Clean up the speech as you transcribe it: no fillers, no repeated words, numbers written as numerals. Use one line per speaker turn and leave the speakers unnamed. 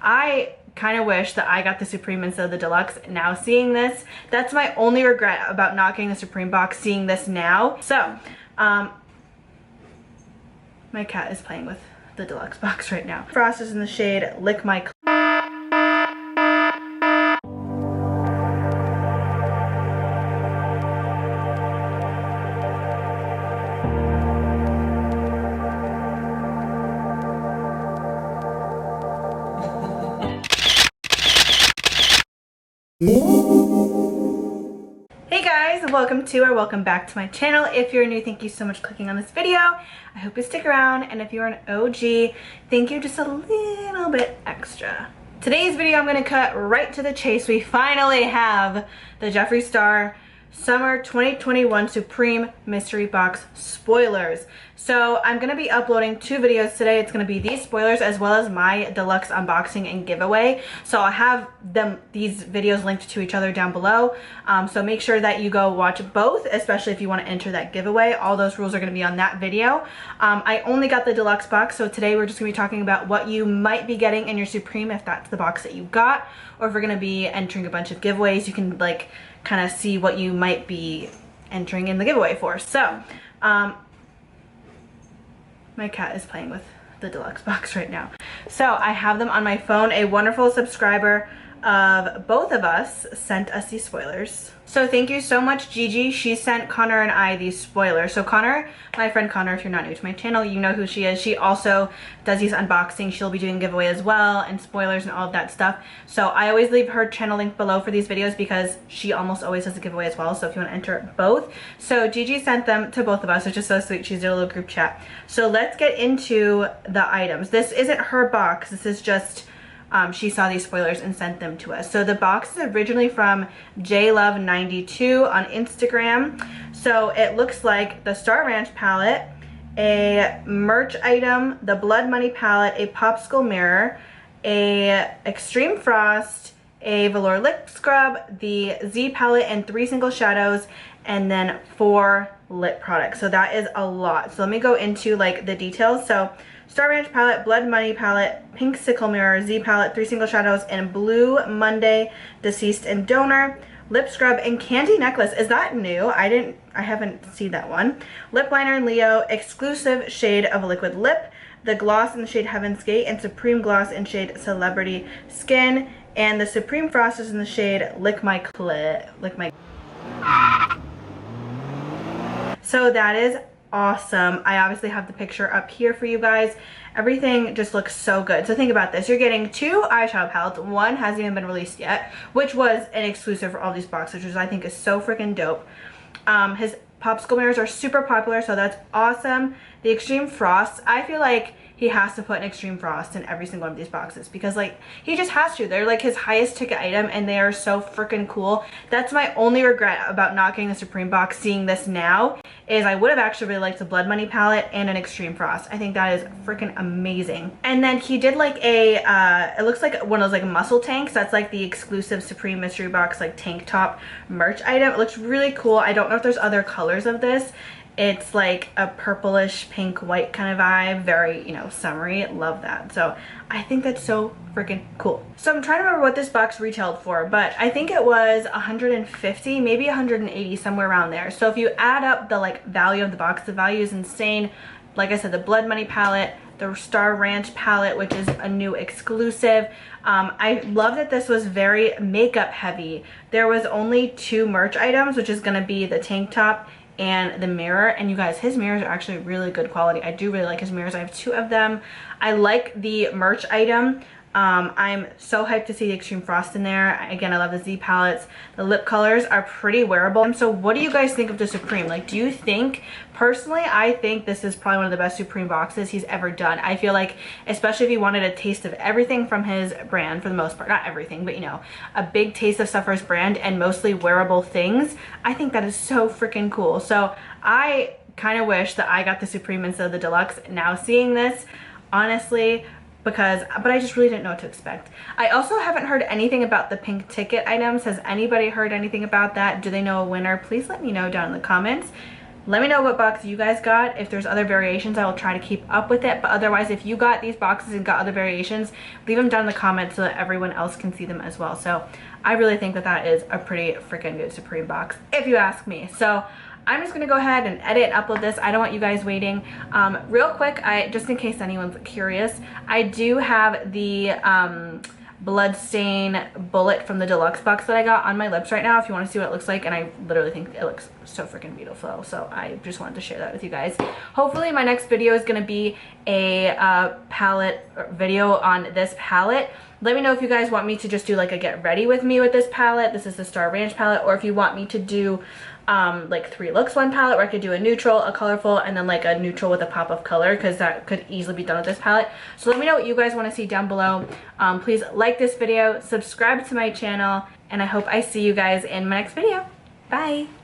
I kind of wish that I got the Supreme instead of the Deluxe. Now seeing this, that's my only regret about not getting the Supreme box, seeing this now. So, my cat is playing with the Deluxe box right now. Frost is in the shade Lick My Hey guys, welcome back to my channel. If you're new, thank you so much for clicking on this video. I hope you stick around, and if you're an OG, thank you just a little bit extra. Today's video, I'm gonna cut right to the chase. We finally have the Jeffree Star Summer 2021 Supreme Mystery Box spoilers. So I'm going to be uploading two videos today. It's going to be these spoilers as well as my deluxe unboxing and giveaway. So I'll have these videos linked to each other down below. So make sure that you go watch both, especially if you want to enter that giveaway. All those rules are going to be on that video. I only got the deluxe box, so today we're just going to be talking about what you might be getting in your Supreme if that's the box that you got, or if we're going to be entering a bunch of giveaways. You can like kind of see what you might be entering in the giveaway for. So my cat is playing with the deluxe box right now. So I have them on my phone. A wonderful subscriber of both of us sent us these spoilers. So thank you so much, Gigi. She sent Connor and I these spoilers. So Connor, my friend Connor, if you're not new to my channel, you know who she is. She also does these unboxings. She'll be doing giveaway as well, and spoilers and all of that stuff. So I always leave her channel link below for these videos because she almost always does a giveaway as well. So if you want to enter both. So Gigi sent them to both of us, which is so sweet. She's did a little group chat. So let's get into the items. This isn't her box. This is just she saw these spoilers and sent them to us. So the box is originally from JLove92 on Instagram. So it looks like the Star Ranch palette, a merch item, the Blood Money palette, a popsicle mirror, a Extreme Frost, a velour lip scrub, the Z palette, and 3 single shadows, and then 4 lip products. So that is a lot. So let me go into like the details. So Star Ranch palette, Blood Money palette, Pink Sickle Mirror, Z palette, 3 single shadows, and Blue Monday, Deceased and Donor, lip scrub, and candy necklace. Is that new? I haven't seen that one. Lip liner in Leo, exclusive shade of liquid lip, the gloss in the shade Heaven's Gate, and Supreme gloss in shade Celebrity Skin, and the Supreme Frost is in the shade Lick My Clit. Lick My. So that is awesome. I obviously have the picture up here for you guys. Everything just looks so good. So think about this. You're getting 2 eyeshadow palettes. One hasn't even been released yet, which was an exclusive for all these boxes, which I think is so freaking dope. His popsicle mirrors are super popular, so that's awesome. The Extreme Frost, I feel like he has to put an Extreme Frost in every single one of these boxes because like he just has to. They're like his highest ticket item and they are so freaking cool. That's my only regret about not getting the Supreme box, seeing this now, is I would have actually really liked the Blood Money palette and an Extreme Frost. I think that is freaking amazing. And then he did like a it looks like one of those like muscle tanks. That's like the exclusive Supreme mystery box like tank top merch item. It looks really cool. I don't know if there's other colors of this. It's like a purplish pink white kind of vibe, very, you know, summery. Love that. So I think that's so freaking cool. So I'm trying to remember what this box retailed for, but I think it was 150, maybe 180, somewhere around there. So if you add up the like value of the box, the value is insane. Like I said, the Blood Money palette, the Star Ranch palette, which is a new exclusive. I love that this was very makeup heavy. There was only 2 merch items, which is going to be the tank top and the mirror. And you guys, his mirrors are actually really good quality. I do really like his mirrors. I have 2 of them. I like the merch item. I'm so hyped to see the Extreme Frost in there. Again, I love the Z palettes. The lip colors are pretty wearable. So what do you guys think of the Supreme? Like, do you think, personally, I think this is probably one of the best Supreme boxes he's ever done. I feel like, especially if he wanted a taste of everything from his brand, for the most part, not everything, but you know, a big taste of stuff for his brand and mostly wearable things, I think that is so freaking cool. So I kind of wish that I got the Supreme instead of the Deluxe. Now seeing this, honestly, but I just really didn't know what to expect. I also haven't heard anything about the pink ticket items. Has anybody heard anything about that? Do they know a winner? Please let me know down in the comments. Let me know what box you guys got. If there's other variations, I will try to keep up with it. But otherwise, if you got these boxes and got other variations, leave them down in the comments so that everyone else can see them as well. So I really think that that is a pretty freaking good Supreme box, if you ask me. So I'm just gonna go ahead and edit and upload this. I don't want you guys waiting. Real quick, just in case anyone's curious, I do have the Bloodstain bullet from the deluxe box that I got on my lips right now if you want to see what it looks like, and I literally think it looks so freaking beautiful, so I just wanted to share that with you guys. Hopefully my next video is going to be a palette video on this palette. Let me know if you guys want me to just do like a get ready with me with this palette. This is the Star Ranch palette, or if you want me to do like 3 looks 1 palette, where I could do a neutral, a colorful, and then like a neutral with a pop of color, because that could easily be done with this palette. So let me know what you guys want to see down below. Please like this video, subscribe to my channel, and I hope I see you guys in my next video. Bye!